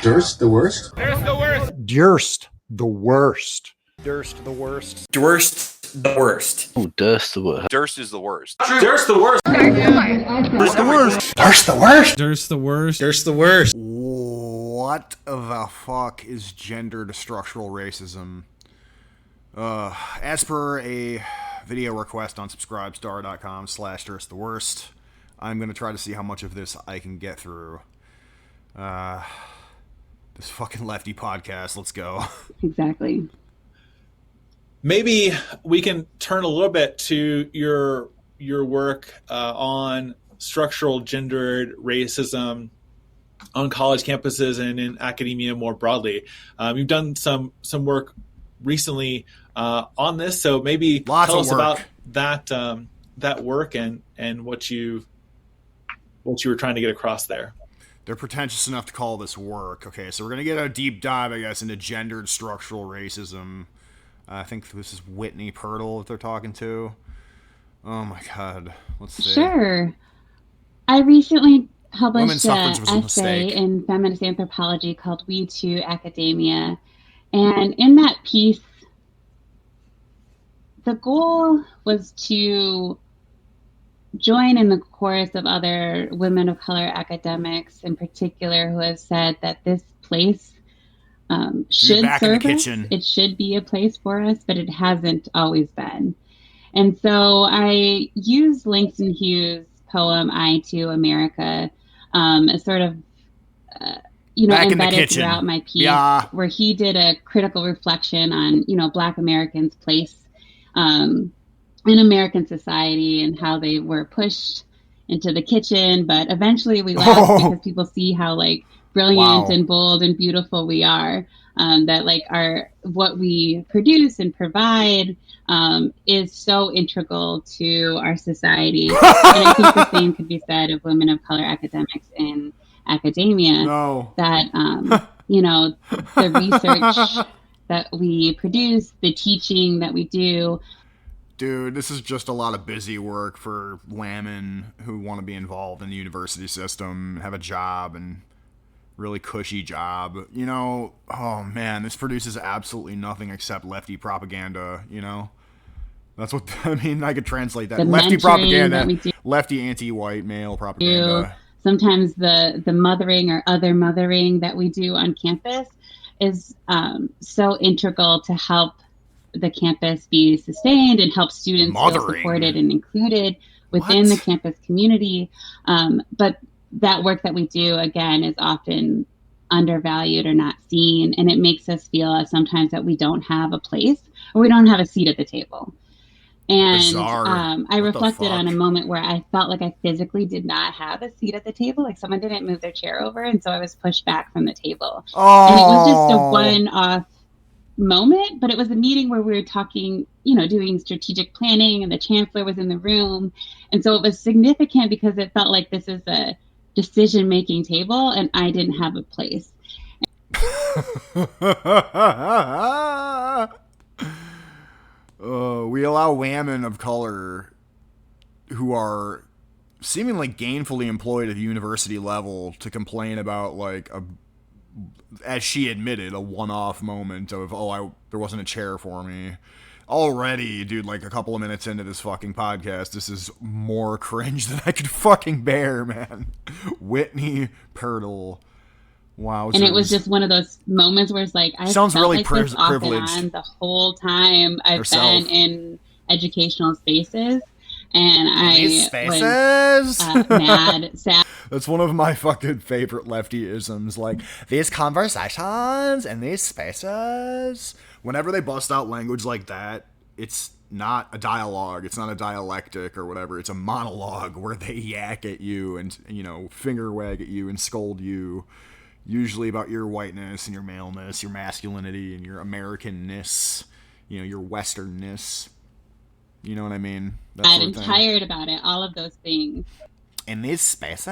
Durst the worst? Durst the worst. Durst the worst. Durst the worst. Durst the worst. Oh, Durst the worst. Durst is the worst. Durst the worst. Durst the worst. Durst the worst? Durst the worst. Durst the worst. What the fuck is gendered structural racism? As per a video request on subscribestar.com/Durst the worst, I'm going to try to see how much of this I can get through. This fucking lefty podcast. Let's go. Exactly. Maybe we can turn a little bit to your work on structural gendered racism on college campuses and in academia more broadly. You've done some work recently on this, so maybe tell us about that work and what you were trying to get across there. They're pretentious enough to call this work. Okay, so we're going to get a deep dive, I guess, into gendered structural racism. I think this is Whitney Pirtle that they're talking to. Oh my god. Let's see. Sure. I recently Women's published suffrage an was a essay mistake. in feminist anthropology called We Too Academia. And in that piece, the goal was to join in the chorus of other women of color academics in particular who have said that this place should serve us. It should be a place for us, but it hasn't always been. And so I use Langston Hughes' poem "I Too America" as sort of embedded throughout my piece, where he did a critical reflection on Black Americans' place in American society and how they were pushed into the kitchen, but eventually we left because people see how brilliant and bold and beautiful we are, that what we produce and provide is so integral to our society. And I think the same could be said of women of color academics in academia, that the research that we produce, the teaching that we do. Dude, this is just a lot of busy work for laymen who want to be involved in the university system, have a job, and really cushy job. Oh man, this produces absolutely nothing except lefty propaganda, That's what, I could translate that. Lefty propaganda, lefty anti-white male propaganda. Sometimes the mothering or other mothering that we do on campus is so integral to help the campus be sustained and help students feel supported and included within the campus community. But that work that we do, again, is often undervalued or not seen. And it makes us feel sometimes that we don't have a place or we don't have a seat at the table. And I reflected on a moment where I felt like I physically did not have a seat at the table. Like someone didn't move their chair over. And so I was pushed back from the table. And it was just a one-off moment, but it was a meeting where we were talking, doing strategic planning, and the chancellor was in the room. And so it was significant because it felt like this is a decision-making table and I didn't have a place. We allow women of color who are seemingly gainfully employed at the university level to complain about as she admitted, a one-off moment of, there wasn't a chair for me. Already, dude, a couple of minutes into this fucking podcast, this is more cringe than I could fucking bear, man. Whitney Pirtle. Wow. And it was just one of those moments where it's I sounds felt really like this off and privileged on the whole time I've been in educational spaces. And I was mad, sad. That's one of my fucking favorite leftyisms. These conversations and these spaces. Whenever they bust out language like that, it's not a dialogue. It's not a dialectic or whatever. It's a monologue where they yak at you and, finger wag at you and scold you. Usually about your whiteness and your maleness, your masculinity and your Americanness, your Westernness. You know what I mean? I'm tired about it. All of those things. In these spaces.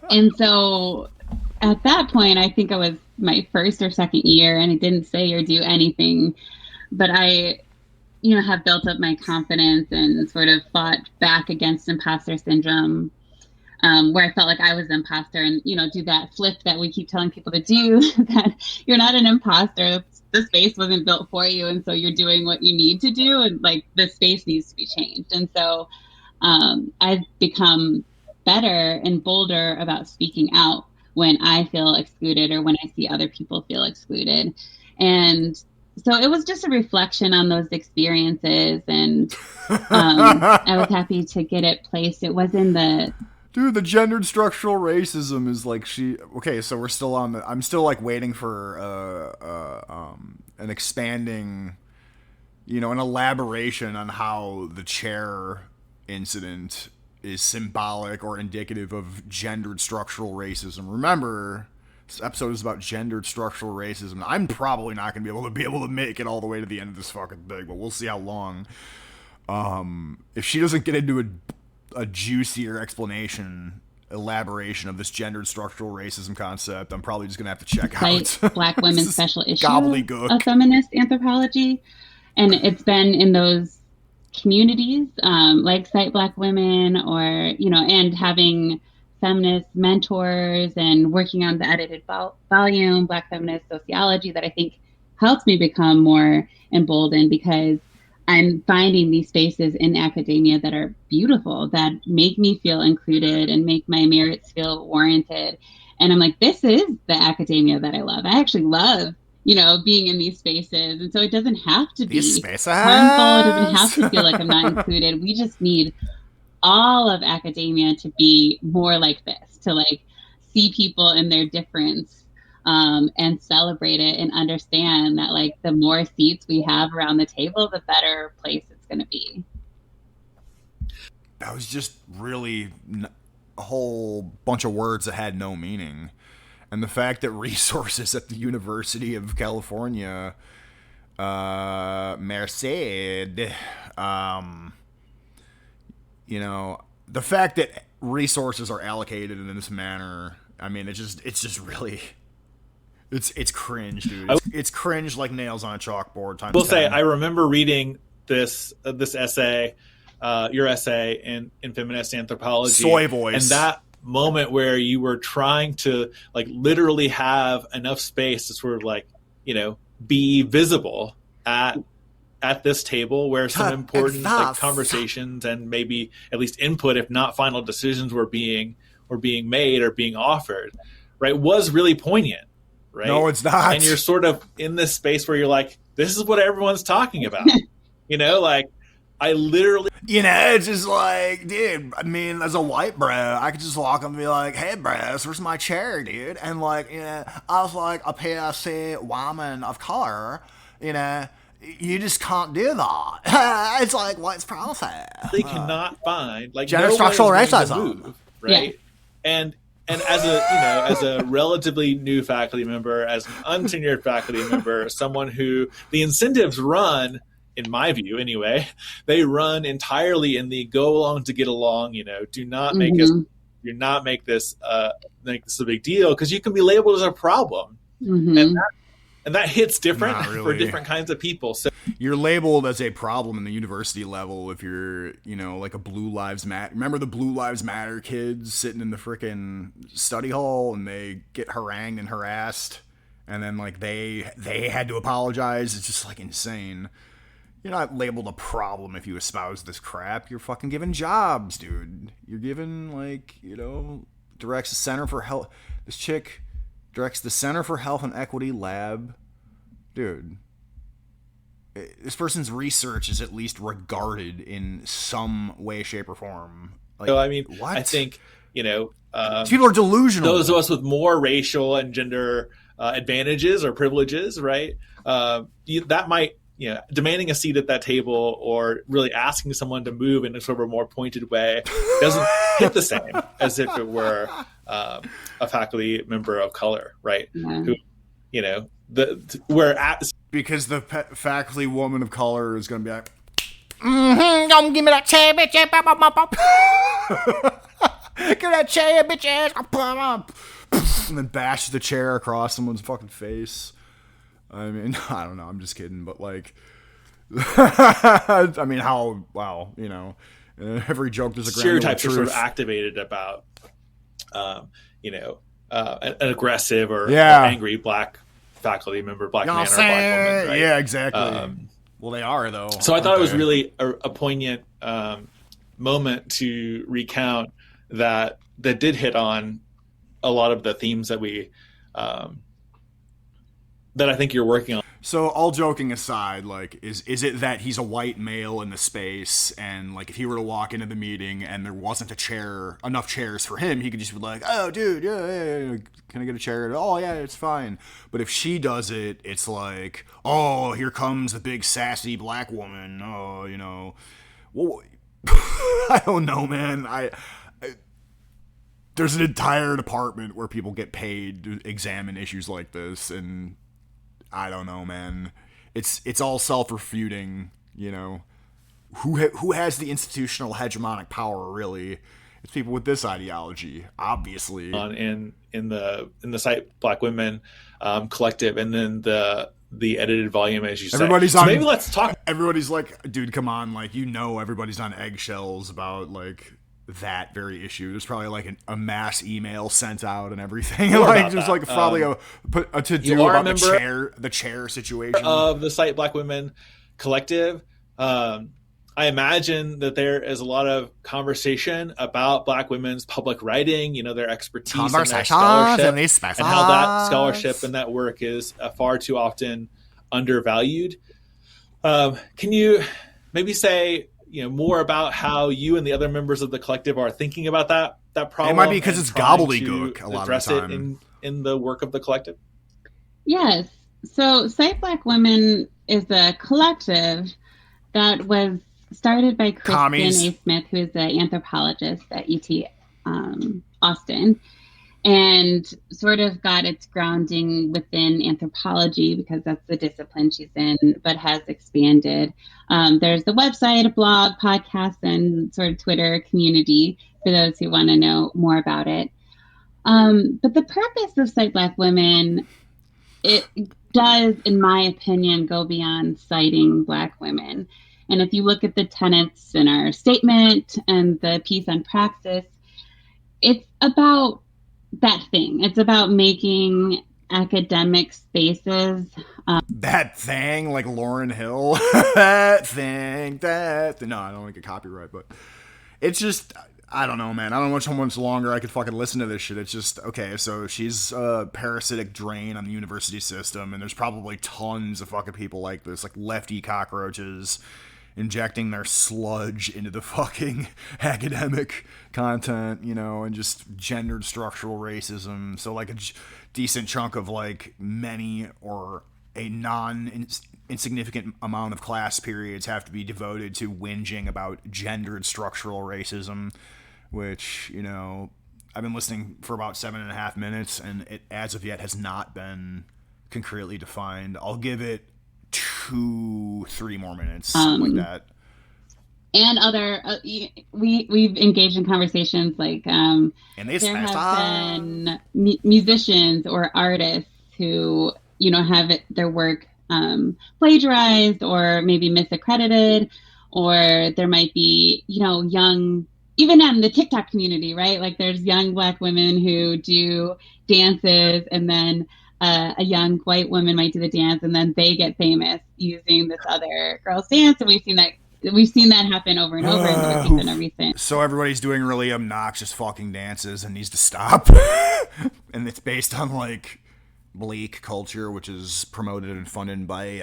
And so at that point, I think I was my first or second year, and I didn't say or do anything, but I, have built up my confidence and sort of fought back against imposter syndrome. where I felt like I was an imposter, and, do that flip that we keep telling people to do, that you're not an imposter. The space wasn't built for you. And so you're doing what you need to do. And like the space needs to be changed. And so I've become better and bolder about speaking out when I feel excluded or when I see other people feel excluded. And so it was just a reflection on those experiences. And I was happy to get it placed. It was in the... Dude, the gendered structural racism is like okay, so we're still on I'm still like waiting for an expanding, an elaboration on how the chair incident is symbolic or indicative of gendered structural racism. Remember, this episode is about gendered structural racism. I'm probably not going to be able to make it all the way to the end of this fucking thing, but we'll see how long. If she doesn't get into a juicier elaboration of this gendered structural racism concept, I'm probably just gonna have to check out Black Women's Special Issue gobbledygook of Feminist Anthropology. And it's been in those communities, like Cite Black Women, or, and having feminist mentors and working on the edited volume, Black Feminist Sociology, that I think helped me become more emboldened, because I'm finding these spaces in academia that are beautiful, that make me feel included and make my merits feel warranted. And I'm like, this is the academia that I love. I actually love, being in these spaces. And so it doesn't have to be harmful. It doesn't have to feel like I'm not included. We just need all of academia to be more like this, to like see people in their difference. And celebrate it and understand that like the more seats we have around the table, the better place it's going to be. That was just really a whole bunch of words that had no meaning. And the fact that resources at the University of California, Merced, the fact that resources are allocated in this manner, I mean, it's just really... It's cringe, dude. It's cringe like nails on a chalkboard. I will say, I remember reading this essay, your essay in feminist anthropology. Soy voice. And that moment where you were trying to like literally have enough space to sort of like, be visible at this table where some important like, conversations and maybe at least input, if not final decisions, were being made or being offered, right, was really poignant. Right? No, it's not. And you're sort of in this space where you're like, this is what everyone's talking about. Like I literally... it's just like, dude, I mean, as a white bro, I could just walk up and be like, hey, bros, where's my chair, dude? And like, I was like a POC woman of color, you just can't do that. It's like, what's process? They cannot find like gender structural racism, right? Yeah. And as a relatively new faculty member, as an untenured faculty member, someone who the incentives run, in my view anyway, they run entirely in the go along to get along. Do not make this a big deal, because you can be labeled as a problem, and that hits different for different kinds of people. So you're labeled as a problem in the university level if you're, like a Blue Lives Matter. Remember the Blue Lives Matter kids sitting in the frickin' study hall and they get harangued and harassed, and then like they had to apologize. It's just like insane. You're not labeled a problem if you espouse this crap. You're fucking given jobs, dude. You're given like, directs the Center for Health. This chick directs the Center for Health and Equity Lab. Dude, this person's research is at least regarded in some way, shape, or form. Like, so, I mean, what? I think, people are delusional. Those of us with more racial and gender advantages or privileges, right? That might, demanding a seat at that table or really asking someone to move in a sort of a more pointed way doesn't hit the same as if it were a faculty member of color, right? Yeah. Who, because the faculty woman of color is going to be like, don't give me that chair, bitch. Give that chair, bitch. And then bash the chair across someone's fucking face. I mean, I don't know. I'm just kidding. But like, I mean, every joke there's a grain of truth. Stereotypes are sort of activated about an aggressive or Yeah. angry black faculty member, black You know man what or I'm black saying? woman, right? Yeah, exactly. Well, they are, though. So I thought it was they? really a poignant moment to recount that did hit on a lot of the themes that we that I think you're working on. So, all joking aside, like, is it that he's a white male in the space, and like, if he were to walk into the meeting and there wasn't enough chairs for him, he could just be like, "Oh, dude, yeah, can I get a chair?" Oh, yeah, it's fine. But if she does it, it's like, "Oh, here comes the big sassy black woman." Oh, well, I don't know, man. There's an entire department where people get paid to examine issues like this, and I don't know, man. It's all self-refuting, Who has the institutional hegemonic power, really? It's people with this ideology, obviously. In the site Black Women Collective, and then the edited volume, as you say. Maybe let's talk. Everybody's like, dude, come on, like, everybody's on eggshells about like that very issue. There's probably like a mass email sent out and everything. Like there's like probably a to-do about the chair situation of the site Black Women Collective. I imagine that there is a lot of conversation about Black women's public writing, their expertise and their scholarship, and how that scholarship and that work is far too often undervalued. Can you maybe say more about how you and the other members of the collective are thinking about that problem? It might be because it's gobbledygook a lot of the time. It in the work of the collective? Yes. So Site Black Women is a collective that was started by Kristen A. Smith, who is an anthropologist at UT Austin, and sort of got its grounding within anthropology because that's the discipline she's in, but has expanded. There's the website, a blog, podcast, and sort of Twitter community for those who want to know more about it. But the purpose of Cite Black Women, it does, in my opinion, go beyond citing Black women. And if you look at the tenets in our statement and the piece on praxis, it's about that thing. It's about making academic spaces. That thing, like Lauryn Hill. that thing. No, I don't want to get copyright, but it's just, I don't know, man. I don't know how much longer I could fucking listen to this shit. It's just, okay, so she's a parasitic drain on the university system, and there's probably tons of fucking people like this, like lefty cockroaches injecting their sludge into the fucking academic content, and just gendered structural racism. So like a decent chunk of like many or a insignificant amount of class periods have to be devoted to whinging about gendered structural racism, which, I've been listening for about 7.5 minutes, and it as of yet has not been concretely defined. I'll give it 2-3 more minutes, something like that. And other, we've engaged in conversations like and there have been musicians or artists who have their work plagiarized or maybe misaccredited, or there might be young, even in the TikTok community, right? Like there's young Black women who do dances, and then a young white woman might do the dance, and then they get famous using this other girl's dance. And we've seen that happen over and over in the piece and everything. So everybody's doing really obnoxious fucking dances and needs to stop. And it's based on like bleak culture, which is promoted and funded by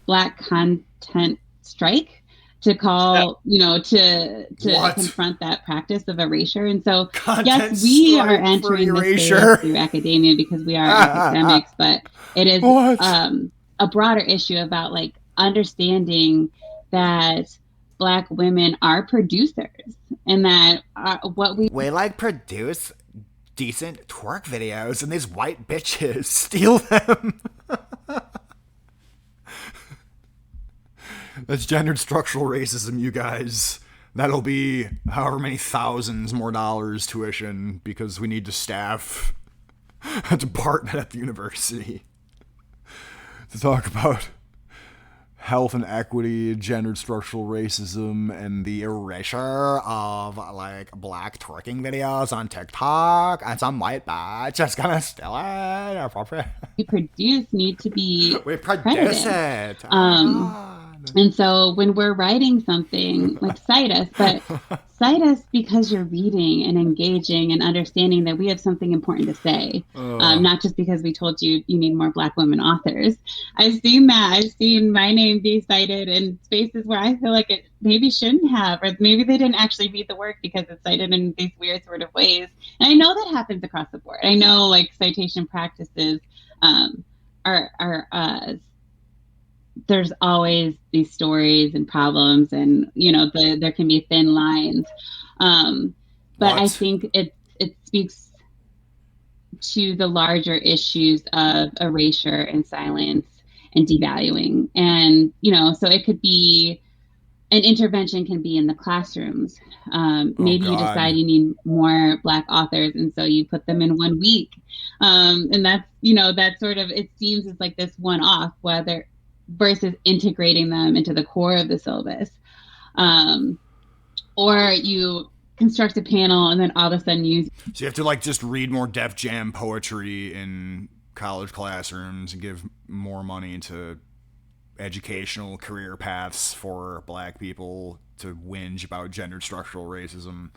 Black Content Strike, to call, to confront that practice of erasure. And so, yes, we are entering the space through academia because we are academics, but it is a broader issue about like understanding that Black women are producers, and that we like produce decent twerk videos, and these white bitches steal them. That's gendered structural racism, you guys. That'll be however many thousands more dollars tuition because we need to staff a department at the university to talk about health and equity, gendered structural racism, and the erasure of like black twerking videos on TikTok, and some white bitch just gonna steal it. Appropriate. We produce need to be We produce credited. it. Oh, And so when we're writing something, like cite us, but cite us because you're reading and engaging and understanding that we have something important to say, not just because we told you you need more Black women authors. I've seen that. I've seen my name be cited in spaces where I feel like it maybe shouldn't have, or maybe they didn't actually read the work because it's cited in these weird sort of ways. And I know that happens across the board. I know like citation practices are there's always these stories and problems, and there can be thin lines, but I think it speaks to the larger issues of erasure and silence and devaluing. And so it could be an intervention, can be in the classrooms. Maybe you decide you need more Black authors, and so you put them in 1 week, and that's that sort of, it seems it's like this one-off, whether versus integrating them into the core of the syllabus. Or you construct a panel and then all of a sudden So you have to like just read more Def Jam poetry in college classrooms and give more money to educational career paths for Black people to whinge about gendered structural racism.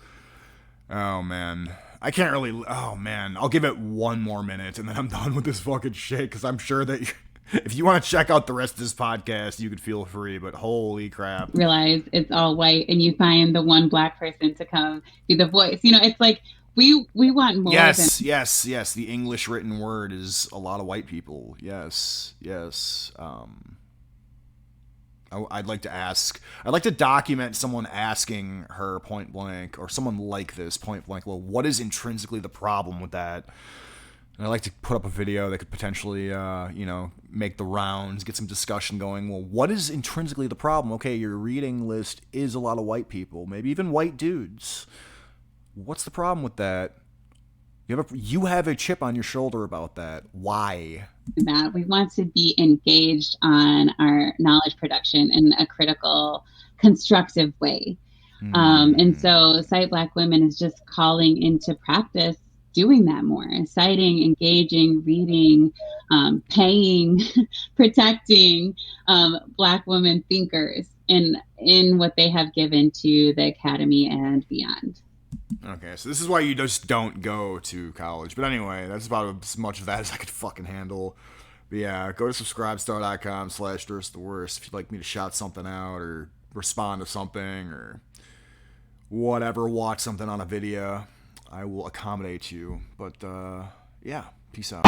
Oh man. I can't really, oh man. I'll give it 1 more minute and then I'm done with this fucking shit, because I'm sure that if you want to check out the rest of this podcast, you could feel free, but holy crap. Realize it's all white and you find the one Black person to come be the voice. It's like we want more. Yes. The English written word is a lot of white people. Yes. I'd like to document someone asking her point blank, or someone like this point blank, well, what is intrinsically the problem with that? And I'd like to put up a video that could potentially, make the rounds, get some discussion going. Well, what is intrinsically the problem? Okay, your reading list is a lot of white people, maybe even white dudes. What's the problem with that? You have a chip on your shoulder about that. Why? That we want to be engaged on our knowledge production in a critical, constructive way. And so Cite Black Women is just calling into practice doing that more, citing, engaging, reading, paying, protecting Black women thinkers in what they have given to the academy and beyond. Okay, so this is why you just don't go to college. But anyway, that's about as much of that as I could fucking handle. But yeah, go to subscribestar.com/dursttheworst if you'd like me to shout something out or respond to something or whatever, watch something on a video. I will accommodate you. But yeah, peace out.